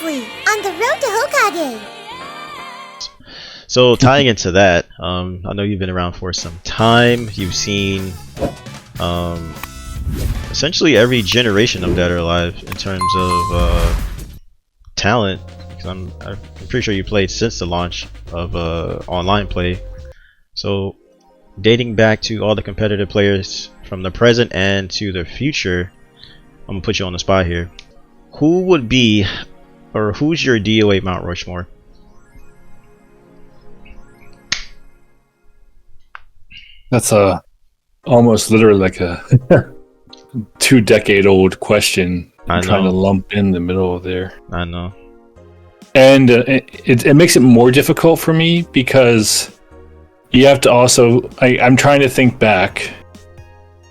previously on the Road to Hokage. So tying into that, I know you've been around for some time. You've seen essentially every generation of Dead or Alive in terms of talent. Because I'm pretty sure you played since the launch of online play. So dating back to all the competitive players from the present and to the future, I'm gonna put you on the spot here. Who would be, or who's your DOA Mount Rushmore? That's almost literally like a 2-decade-old question. I'm trying to lump in the middle of there. I know. And it makes it more difficult for me because you have to also... I'm trying to think back.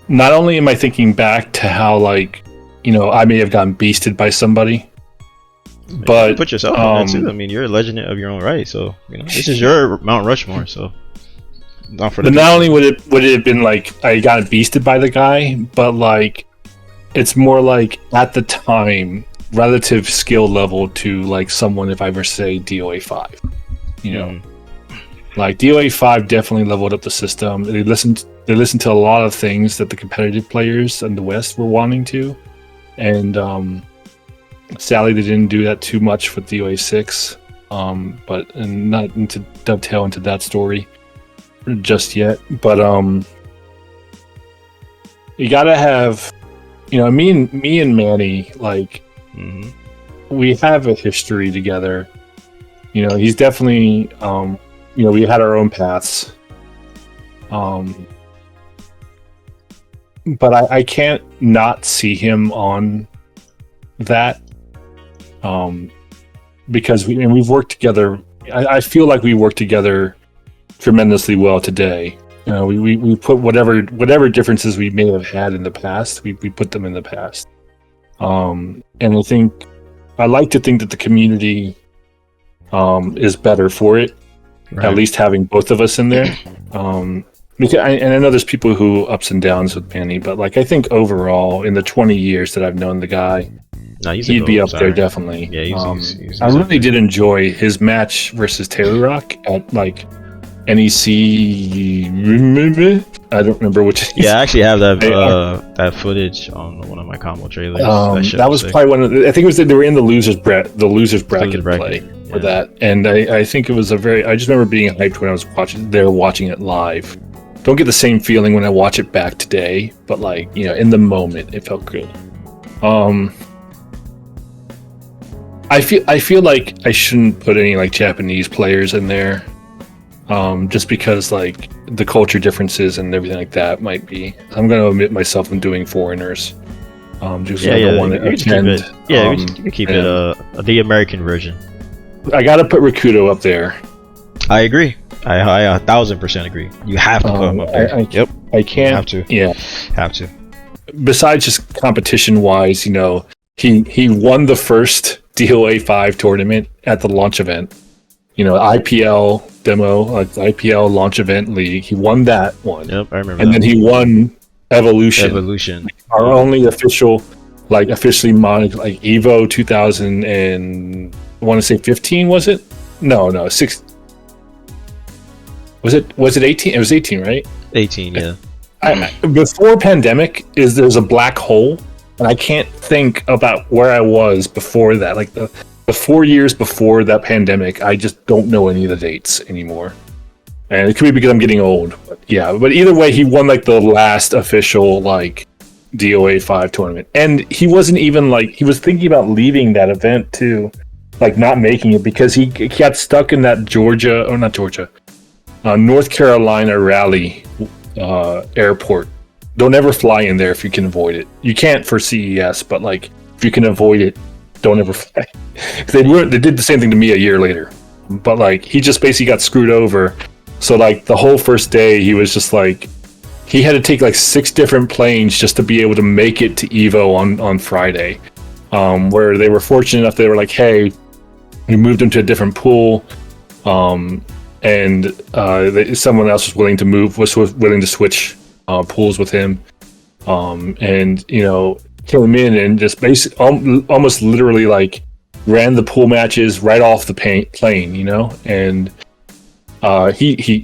Not only am I thinking back to how, like, you know, I may have gotten beasted by somebody, but... You put yourself in there too. I mean, you're a legend of your own right, so, you know, this is your Mount Rushmore, so... Not only would it have been like I got beasted by the guy, but like it's more like at the time relative skill level to like someone if I were to say DOA 5. You know, like DOA 5 definitely leveled up the system. They listened to a lot of things that the competitive players in the West were wanting to, and sadly they didn't do that too much with DOA 6. But not to dovetail into that story just yet, but you gotta have, you know, me and Manny, like we have a history together. You know, he's definitely you know, we had our own paths, but I can't not see him on that because we've worked together. I feel like we work together tremendously well today. You know, we put whatever differences we may have had in the past, we put them in the past. And I like to think that the community is better for it, right. At least having both of us in there. Because I know there's people who ups and downs with Manny, but like I think overall in the 20 years that I've known the guy, he'd be up there definitely. Yeah, he's I really did enjoy his match versus Taylor Rock at like NEC. I don't remember which. Yeah, I actually have that footage on one of my combo trailers. That was probably one of I think it was they were in the losers bracket play for that, and I think it was I just remember being hyped when I was watching it live. Don't get the same feeling when I watch it back today, but like, you know, in the moment it felt good. I feel like I shouldn't put any like Japanese players in there. Just because like the culture differences and everything like that might be. I'm going to omit myself from doing foreigners. Just so I don't want to attend. We keep it the American version. I got to put Rakuto up there. I agree. I 1000% agree. You have to put him up there. I can't. You have to. Yeah, have to. Besides just competition wise, you know, he won the first DOA 5 tournament at the launch event. You know, IPL demo, like IPL launch event league. He won that one. Yep, I remember. And then he won Evolution. Like our only officially monitored, like Evo 2000 and I want to say 15, was it? No, 6. Was it 18? It was 18, right? 18, yeah. Before pandemic, there's a black hole, and I can't think about where I was before that. Like the 4 years before that pandemic, I just don't know any of the dates anymore. And it could be because I'm getting old. But yeah, but either way, he won like the last official like DOA 5 tournament. And he wasn't even like, he was thinking about leaving that event too. Like not making it because he got stuck in that North Carolina rally airport. Don't ever fly in there if you can avoid it. You can't for CES, but like if you can avoid it, don't ever fly. They did the same thing to me a year later, but like he just basically got screwed over. So like the whole first day, he was just like he had to take like 6 different planes just to be able to make it to Evo on Friday. Where they were fortunate enough, they were like, "Hey, we moved him to a different pool," and someone else was willing to switch pools with him, and you know. Came in and just basically almost literally like ran the pool matches right off the plane, and he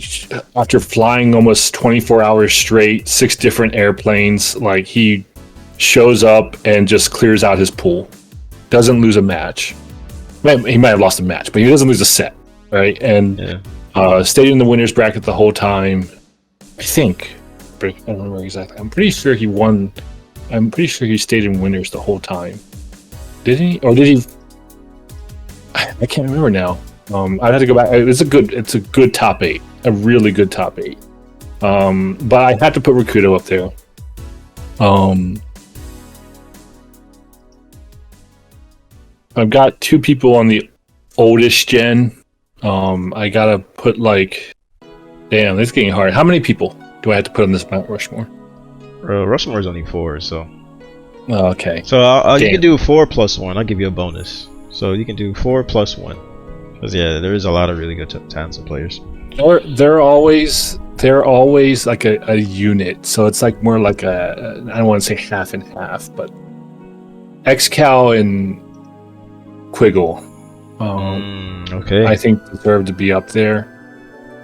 after flying almost 24 hours straight, 6 different airplanes, like he shows up and just clears out his pool, doesn't lose a match. He might have lost a match, but he doesn't lose a set, right? And stayed in the winners bracket the whole time. I think, but I don't remember exactly. I'm pretty sure he won. I'm pretty sure he stayed in winners the whole time. Did he? Or did he? I can't remember now. I'd have to go back. It's a good top 8, a really good top 8. But I had to put Rakudo up there. I've got 2 people on the oldest gen. I gotta put damn, this is getting hard. How many people do I have to put on this Mount Rushmore? Rushmore is only 4, so. Oh, okay. So you can do 4 plus 1. I'll give you a bonus. So you can do 4 plus 1. Because there is a lot of really good talented players. They're always like a unit. So it's like more like I don't want to say half and half, but XCal and Quiggle. Okay. I think deserve to be up there.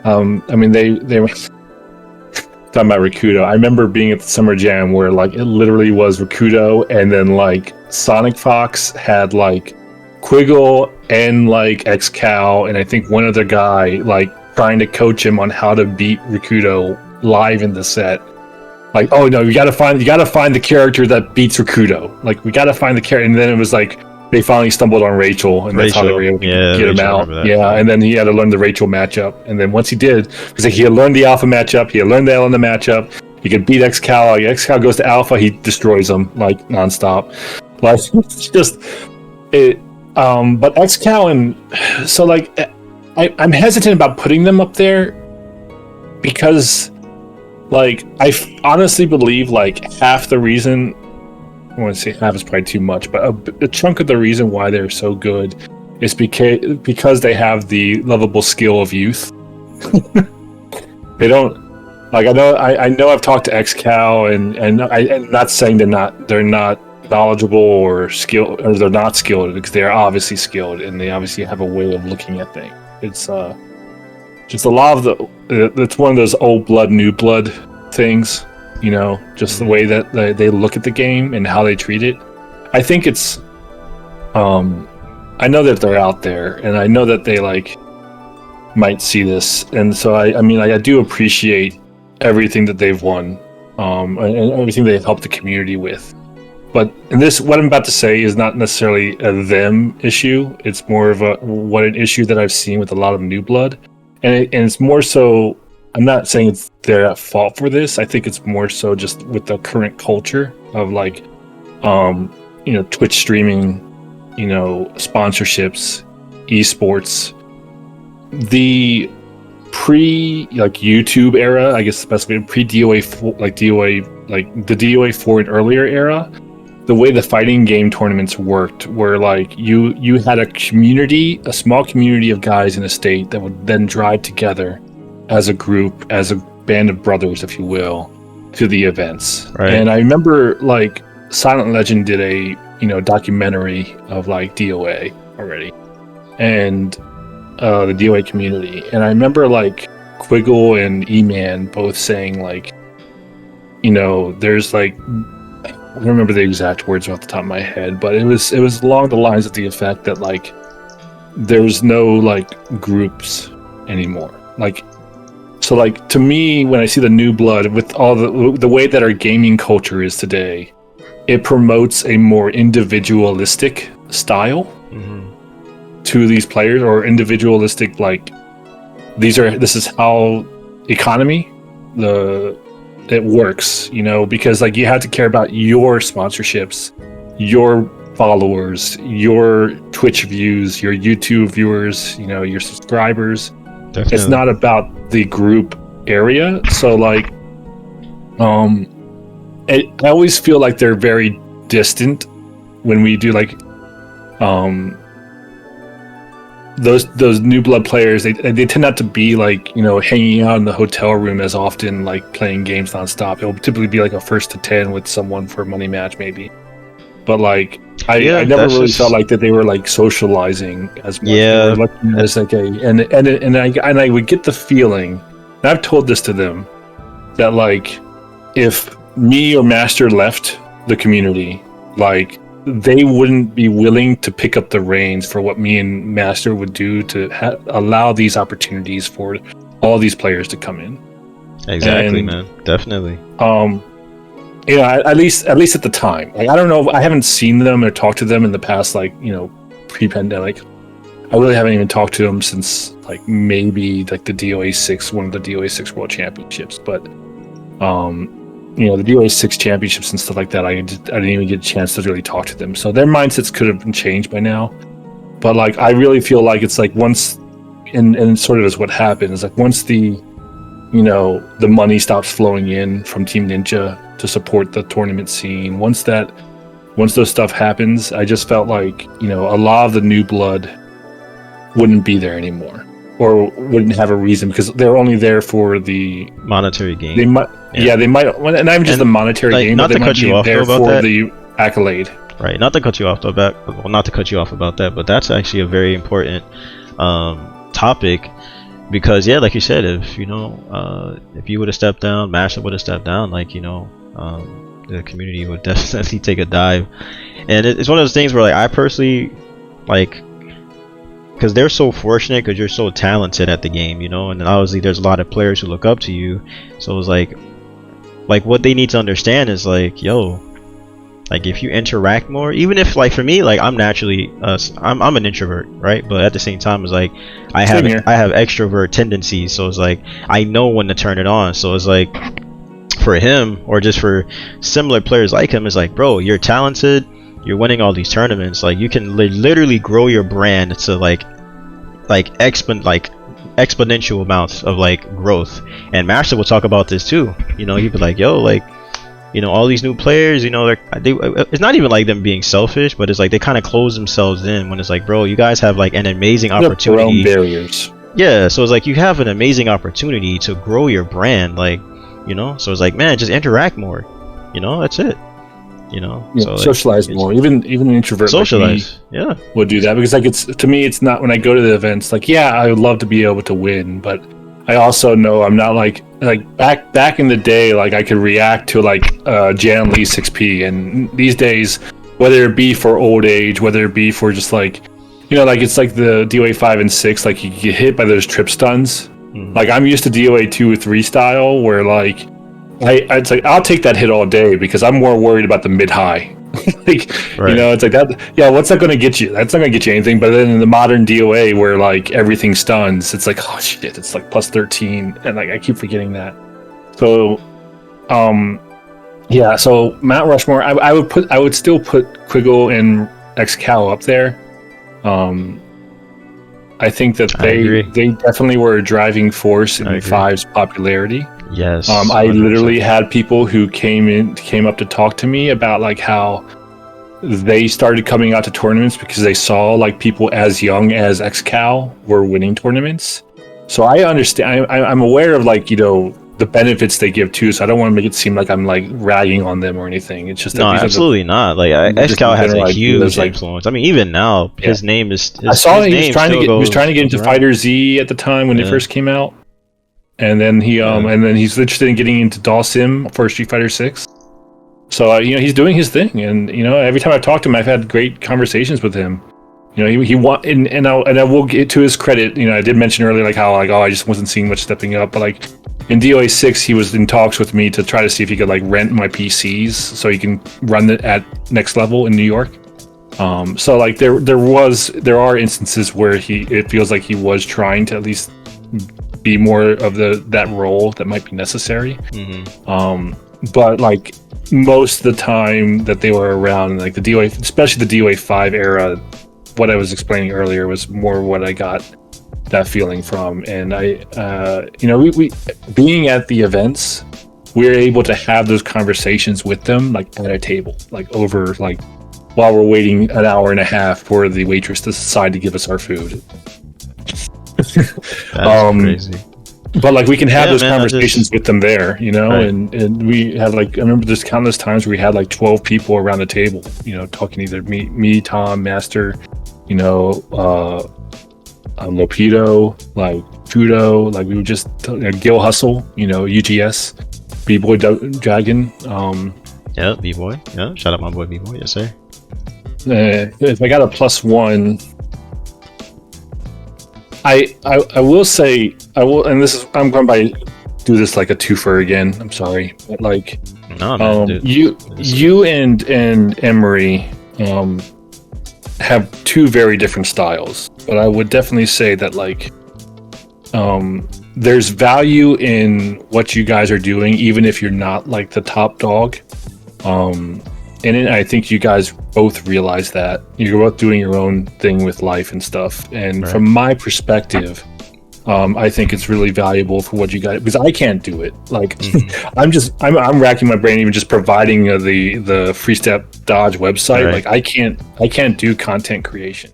I mean, they were talking about Rakudo. I remember being at the Summer Jam where it literally was Rakudo, and then Sonic Fox had Quiggle and XCal, and I think one other guy trying to coach him on how to beat Rakudo live in the set. Oh no, you gotta find the character that beats Rakudo. We gotta find the character, and then it was they finally stumbled on Rachel, and that's how they were able to get him out. Yeah, and then he had to learn the Rachel matchup. And then once he did, because he had learned the Alpha matchup, he had learned the Elena matchup, he could beat XCal. XCal goes to Alpha, he destroys him nonstop. It's just it. But XCal and so I'm hesitant about putting them up there because I honestly believe half the reason. I want to say half is probably too much, but a chunk of the reason why they're so good is because they have the lovable skill of youth. They don't I know I've talked to XCal and I'm not saying they're not knowledgeable or skilled, or they're not skilled, because they are obviously skilled and they obviously have a way of looking at things. It's just a lot of it's one of those old blood, new blood things. Just the way that they look at the game and how they treat it. I think it's, I know that they're out there, and I know that they might see this, and so I mean I do appreciate everything that they've won, and everything they've helped the community with. But what I'm about to say is not necessarily a them issue. It's more of an issue that I've seen with a lot of new blood, and it's more so. I'm not saying they're at fault for this. I think it's more so just with the current culture of Twitch streaming, sponsorships, esports, the YouTube era, I guess the best way, pre DOA, the DOA 4 and earlier era, the way the fighting game tournaments worked, where you had a small community of guys in a state that would then drive together as a group, as a band of brothers, if you will, to the events. Right. And I remember Silent Legend did a documentary of DOA already, and the DOA community. And I remember Quiggle and E-Man both saying there's I don't remember the exact words off the top of my head, but it was along the lines of the effect that there's no groups anymore. So to me, when I see the new blood with all the way that our gaming culture is today, it promotes a more individualistic style to these players, or individualistic this is how economy it works, because you have to care about your sponsorships, your followers, your Twitch views, your YouTube viewers, your subscribers. Definitely. It's not about the group area. So I always feel they're very distant when we do those new blood players. They tend not to be hanging out in the hotel room as often, playing games nonstop. It'll typically be a first to 10 with someone for a money match maybe. but like I Yeah, never that's really just- felt like that they were like socializing as much. Yeah. They were looking as like I would get the feeling, and I've told this to them, that like if me or Master left the community, like they wouldn't be willing to pick up the reins for what me and Master would do to allow these opportunities for all these players to come in. Exactly, And, man. Definitely. You know, at least at the time. Like, I don't know, I haven't seen them or talked to them in the past, like, you know, pre-pandemic. I really haven't even talked to them since like maybe like the DOA 6, one of the DOA 6 World Championships. But you know, the DOA 6 championships and stuff like that, I didn't even get a chance to really talk to them. So their mindsets could have been changed by now. But like, I really feel like it's like once, and sort of is what happens, like once the, you know, the money stops flowing in from Team Ninja to support the tournament scene, once those stuff happens, I just felt like, you know, a lot of the new blood wouldn't be there anymore, or wouldn't have a reason, because they're only there for the Monetary gain. they might, yeah, they might, and not even just And, the monetary like, gain, not but they to might cut you be off, there though, about for that. the accolade. Right, not to cut you off about well, not to cut you off about that, but that's actually a very important topic, because yeah, like you said, if you know, if you would have stepped down, Master would have stepped down, like, you know, the community would definitely take a dive. And it's one of those things where like I personally like, because they're so fortunate, because you're so talented at the game, you know, and then obviously there's a lot of players who look up to you, so it's like what they need to understand is like, yo, like if you interact more, even if like for me, like I'm naturally I'm an introvert, right? But at the same time, it's like I have extrovert tendencies, so it's like I know when to turn it on. So it's like for him, or just for similar players like him, it's like, bro, you're talented, you're winning all these tournaments, like you can literally grow your brand to like exponential amounts of like growth. And Master will talk about this too, you know, he'd be like, yo, like, you know, all these new players, you know, they it's not even like them being selfish, but it's like they kind of close themselves in when it's like, bro, you guys have like an amazing opportunity. Barriers. Yeah, so it's like you have an amazing opportunity to grow your brand, like, you know, so it's like, man, just interact more, you know, that's it, you know. Yeah, so like, socialize more. Even an introvert socialize, like me yeah, would do that, because like it's, to me, it's not, when I go to the events, like, yeah, I would love to be able to win, but I also know I'm not like back in the day, like I could react to like Jan Lee 6P, and these days, whether it be for old age, whether it be for just like, you know, like it's like the DOA 5 and 6, like you get hit by those trip stuns. Like I'm used to DOA 2 or 3 style, where like it's like I'll take that hit all day, because I'm more worried about the mid high. Like, right. You know, it's like that. Yeah, what's that going to get you? That's not going to get you anything. But then in the modern DOA, where like everything stuns, it's like, oh shit, it's like plus 13, and like I keep forgetting that. So, yeah. So Mount Rushmore, I would still put Quiggle and XCal up there. I think that they definitely were a driving force in 5's popularity. Yes. I literally had people who came up to talk to me about like how they started coming out to tournaments because they saw like people as young as XCal were winning tournaments. So I understand. I'm aware of like, you know, the benefits they give too. So I don't want to make it seem like I'm like ragging on them or anything. It's just that no, absolutely not. Like XCal has a huge influence. I mean, even now, his name is. I saw he was trying to get into Fighter Z at the time when they first came out. And then and then he's interested in getting into Dawsim for Street Fighter 6. So you know, he's doing his thing, and you know, every time I've talked to him, I've had great conversations with him. You know, he and I will get to his credit. You know, I did mention earlier like how like, oh, I just wasn't seeing much stepping up, but like in DOA 6, he was in talks with me to try to see if he could like rent my PCs so he can run it at next level in New York. So like there are instances where it feels like he was trying to at least be more of that role that might be necessary. But like most of the time that they were around, like the DOA, especially the DOA 5 era, what I was explaining earlier was more what I got that feeling from. And I you know, we being at the events, we're able to have those conversations with them like at a table, like over like while we're waiting an hour and a half for the waitress to decide to give us our food. That's crazy. But like we can have Yeah, those man, conversations with them there, you know, Right. and we had like I remember there's countless times where we had like 12 people around the table, you know, talking either me, Tom, Master, you know, Lopido, like Fudo, like we would just Gil Hustle, you know, UTS, B-Boy Dragon. Yeah, B-Boy. Yeah, shout out my boy B-Boy. Yes, sir. If I got a +1, I will say I will, and this is I'm going to do this like a twofer again. I'm sorry, but like No, man, dude. you and Emery have two very different styles, but I would definitely say that like there's value in what you guys are doing, even if you're not like the top dog. And I think you guys both realize that you're both doing your own thing with life and stuff. And Right. from my perspective, I think it's really valuable for what you guys, because I can't do it. Like I'm racking my brain even just providing the Free Step Dodge website. Right. Like I can't do content creation.